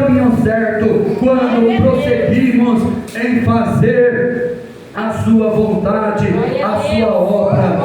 caminho certo quando prosseguimos em fazer a sua vontade, a sua obra.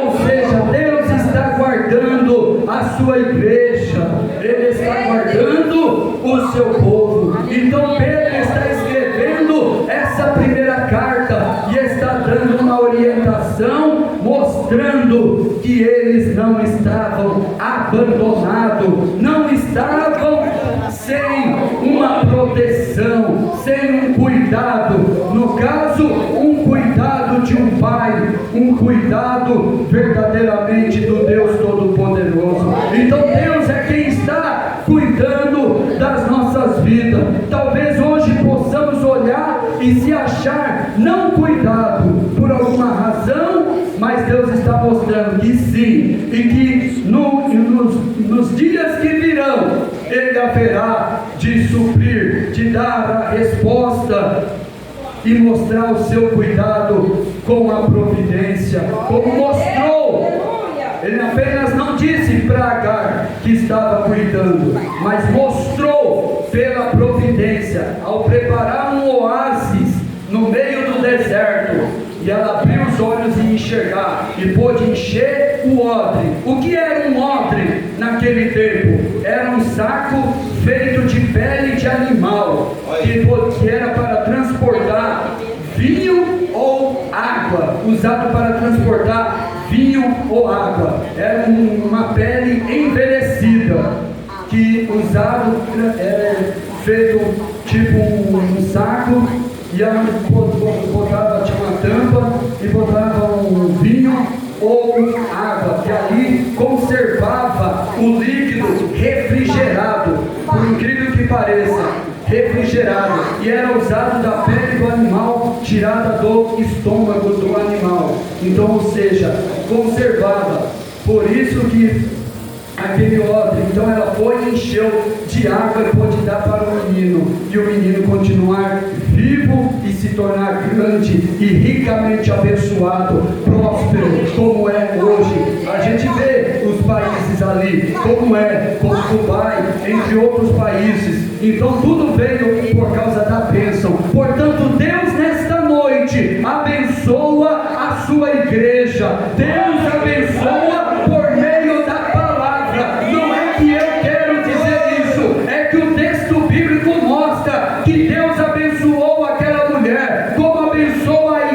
Ou seja, Deus está guardando a sua igreja, Ele está guardando o seu povo. Então Pedro está escrevendo essa primeira carta e está dando uma orientação, mostrando que eles não estavam abandonados, não estavam sem uma proteção, sem um cuidado, no caso, um cuidado de um pai, um cuidado verdadeiramente do Deus Todo-Poderoso. Então Deus é quem está cuidando das nossas vidas. Talvez hoje possamos olhar e se achar não cuidado por alguma razão, mas Deus está mostrando que sim, e que nos dias que virão, Ele haverá de suprir, de dar a resposta e mostrar o seu cuidado com a providência, como mostrou. Ele apenas não disse para Agar que estava cuidando, mas mostrou pela providência, ao preparar um oásis no meio do deserto, e ela abriu os olhos e enxergar, e pôde encher o odre. O que era um odre naquele tempo? Era um saco feito de pele de animal, que era para transportar vinho ou água, usado para transportar vinho ou água. Era uma pele envelhecida, que usado, feito tipo um saco, e ela botava, tinha uma tampa, e botava um vinho ou água, que ali conservava o líquido refrigerado, por incrível que pareça, refrigerado, e era usado da pele do animal, tirada do estômago do animal. Então, ou seja, conservava. Por isso que aquele odre, então ela foi e encheu de água e pôde dar para o menino, e o menino continuar vivo e se tornar grande e ricamente abençoado, próspero, como é hoje. A gente vê os países ali, como é, como Dubai, entre outros países. Então tudo veio por causa da bênção. Portanto, Deus nesta noite abençoa a sua igreja. Deus abençoa por meio da palavra. Não é que eu quero dizer isso, é que o texto bíblico mostra que Deus abençoou aquela mulher, como abençoa a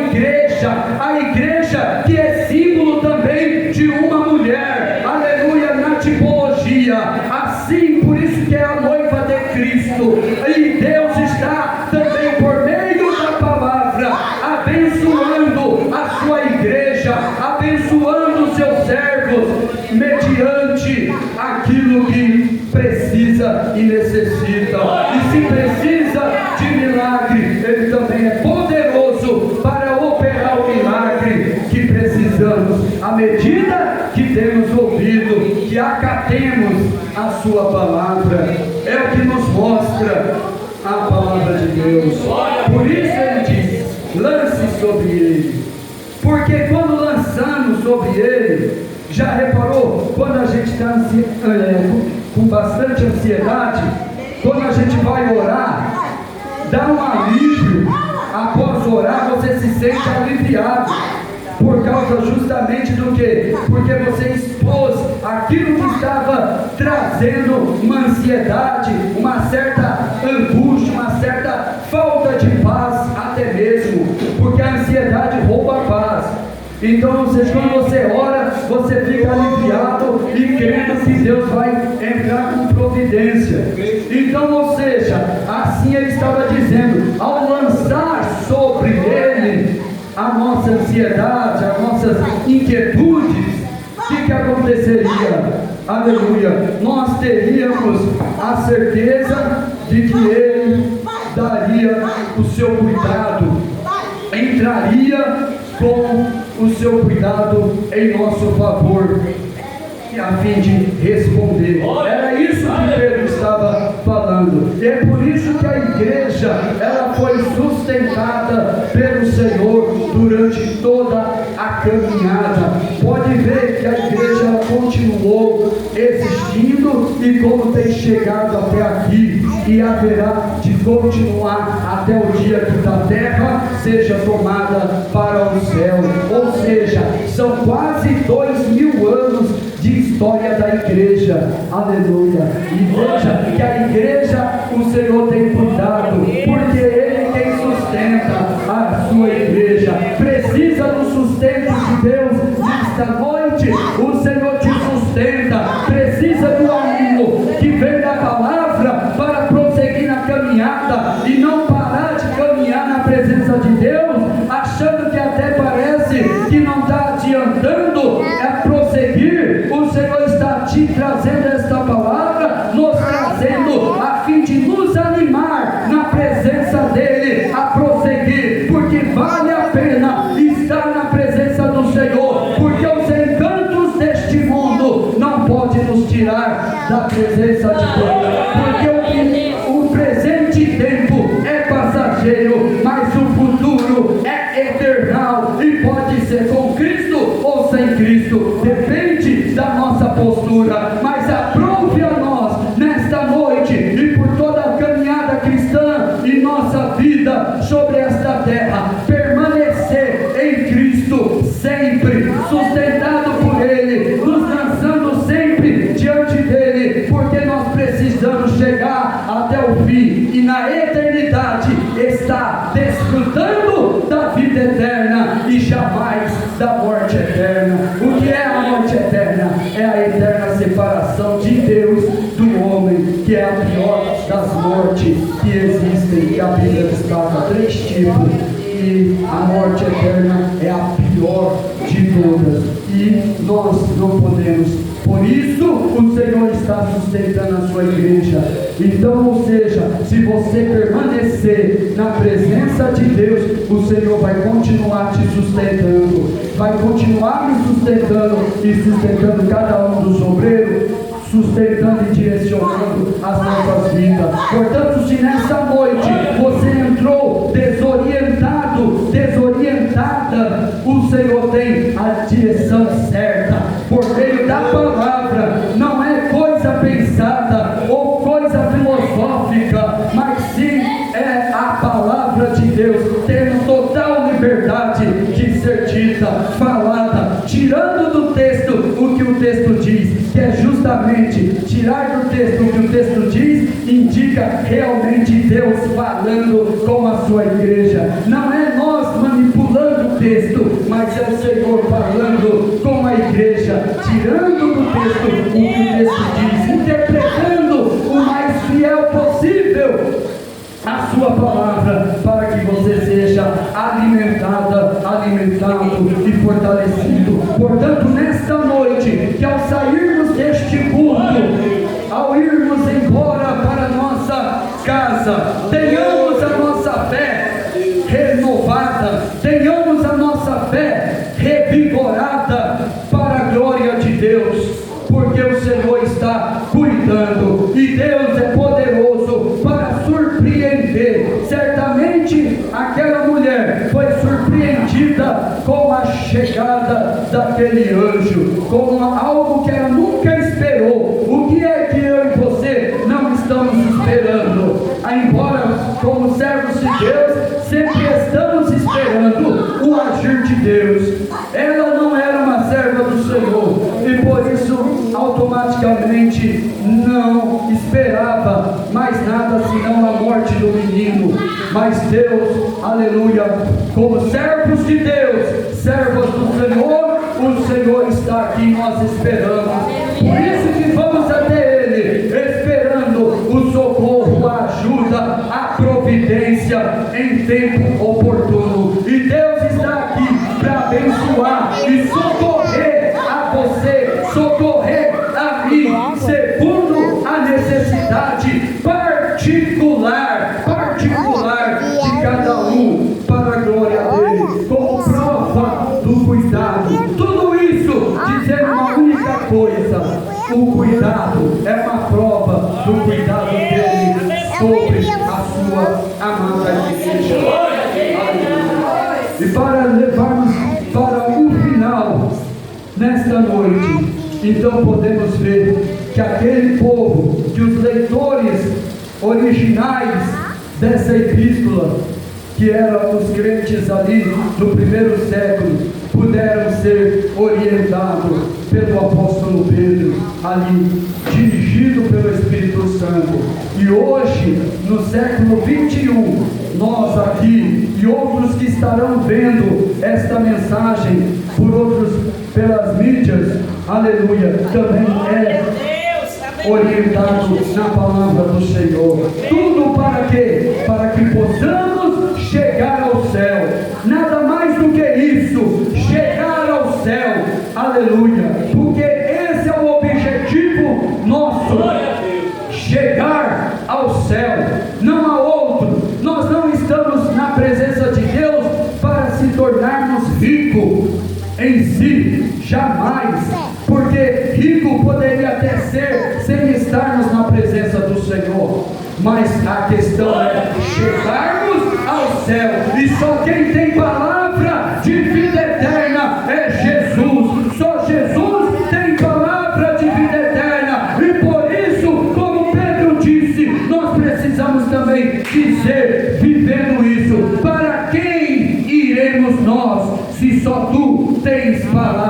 igreja que é símbolo também de uma mulher, aleluia, na tipologia, assim, por isso que é a noiva de Cristo, e Deus está também por meio da palavra, abençoando a sua igreja, abençoando os seus servos, mediante aquilo que precisa e necessita. E se precisa de milagre, Ele também é poderoso para operar o milagre que precisamos, à medida que temos ouvido, que acatemos a sua palavra. É o que nos mostra a palavra de Deus. Por isso Ele diz: lance sobre ele. Porque quando lançamos sobre ele, já reparou, quando a gente está com bastante ansiedade, quando a gente vai orar, dá um alívio. Após orar, você se sente aliviado, por causa justamente do que? Porque você expôs aquilo que estava trazendo uma ansiedade, uma certa angústia, uma certa falta de paz até mesmo, porque a ansiedade rouba a paz. Então, ou seja, quando você ora, você fica aliviado e crendo que Deus vai entrar com providência. Então, ou seja, assim Ele estava dizendo, ao lançar sobre Ele a nossa ansiedade, as nossas inquietudes, o que aconteceria? Aleluia! Nós teríamos a certeza de que Ele daria o seu cuidado, entraria com o seu cuidado em nosso favor, a fim de responder. Era isso que Pedro estava falando. E é por isso que a igreja, ela foi sustentada pelo Senhor durante toda a caminhada. Pode ver que a igreja ela continuou existindo e como tem chegado até aqui. e haverá de continuar até o dia que da terra seja tomada para o céu. Ou seja, são quase 2000 anos de história da igreja. Aleluia. E veja que a igreja, o Senhor tem cuidado, porque Ele quem sustenta a sua igreja. Precisa do sustento de Deus nesta noite. O Senhor te sustenta. Precisa do ânimo que vem da palavra para prosseguir na caminhada e não parar de caminhar na presença de Deus, achando que até parece que não está adiantando prosseguir. O Senhor está te trazendo esta palavra, nos trazendo a fim de nos animar na presença dEle a prosseguir, porque vale a pena estar na presença do Senhor, porque os encantos deste mundo não podem nos tirar da presença de Deus, porque o presente tempo é passageiro, mas o futuro é eternal e pode ser com Cristo ou sem Cristo, depende da nossa postura. Mas aprove a nós nesta noite e por toda a caminhada cristã e nossa vida sobre esta terra, permanecer em Cristo sempre, sustentado por Ele, nos lançando sempre diante dEle, porque nós precisamos chegar até o fim e na eternidade estar desfrutando da vida eterna e jamais da morte eterna. O que é a morte eterna? É a eterna separação de Deus do homem, que é a pior das mortes que existem, que a Bíblia destaca 3 tipos, e a morte eterna é a pior de todas, e nós não podemos. Por isso o Senhor está sustentando a sua igreja. Então, ou seja, se você permanecer na presença de Deus, o Senhor vai continuar te sustentando, vai continuar me sustentando e sustentando cada um dos obreiros, sustentando e direcionando as nossas vidas. Portanto, se nessa noite você entrou desorientado, desorientada, o Senhor tem a direção certa, por meio da palavra. Não é coisa pensada ou coisa filosófica, mas sim é a palavra de Deus, tendo total liberdade de ser dita, falada, tirando do texto o que o texto diz, que é justamente tirar do texto o que o texto diz, indica realmente Deus falando com a sua igreja. Não é nós manipulando o texto, mas é o Senhor falando com a igreja, tirando do texto o que o texto diz, interpretando o mais fiel possível a sua palavra, para que você seja alimentado e fortalecido. Portanto, nesta noite, que ao sairmos deste culto, ao irmos embora para a nossa casa, tenhamos a nossa fé renovada, tenhamos a nossa fé revigorada para a glória de Deus, porque o Senhor está cuidando e Deus é poderoso para surpreender. Certamente aquela mulher foi surpreendida com a chegada daquele anjo, com algo que ela nunca esperou. O que é que eu e você não estamos esperando? Embora como servos de Deus sempre estamos esperando o agir de Deus. Ela não era uma serva do Senhor e por isso automaticamente não esperava mais nada senão a morte do menino. Mas Deus, aleluia, como servos de Deus, servos do Senhor, o Senhor está aqui e nós esperamos. Por isso que vamos até Ele, esperando o socorro, a ajuda, a providência em tempo oportuno. E Deus está aqui para abençoar e socorrer a você, socorrer a mim, segundo a necessidade particular de cada um, para a glória dele, como prova do cuidado. Tudo isso dizendo uma única coisa: o cuidado é uma prova do cuidado dele sobre a sua amada igreja. E para levarmos para o final nesta noite, então podemos ver que aquele povo, que os leitores originais dessa epístola, que eram os crentes ali no primeiro século, puderam ser orientados pelo apóstolo Pedro, ali, dirigido pelo Espírito Santo. E hoje, no século 21, nós aqui e outros que estarão vendo esta mensagem por outros, pelas mídias, aleluia, também é orientado na palavra do Senhor. Tudo para quê? Para que possamos chegar ao céu. Nada mais do que isso, chegar ao céu, aleluia, porque esse é o objetivo nosso, chegar ao céu, não há outro. Nós não estamos na presença de Deus para se tornarmos ricos em si, jamais, porque rico poderia até ser sem estarmos na presença do Senhor, mas a questão é chegarmos ao céu, e só quem tem palavra de vida eterna é Jesus. Só Jesus tem palavra de vida eterna, e por isso, como Pedro disse, nós precisamos também dizer, vivendo isso: para quem iremos nós, se só tu tens palavra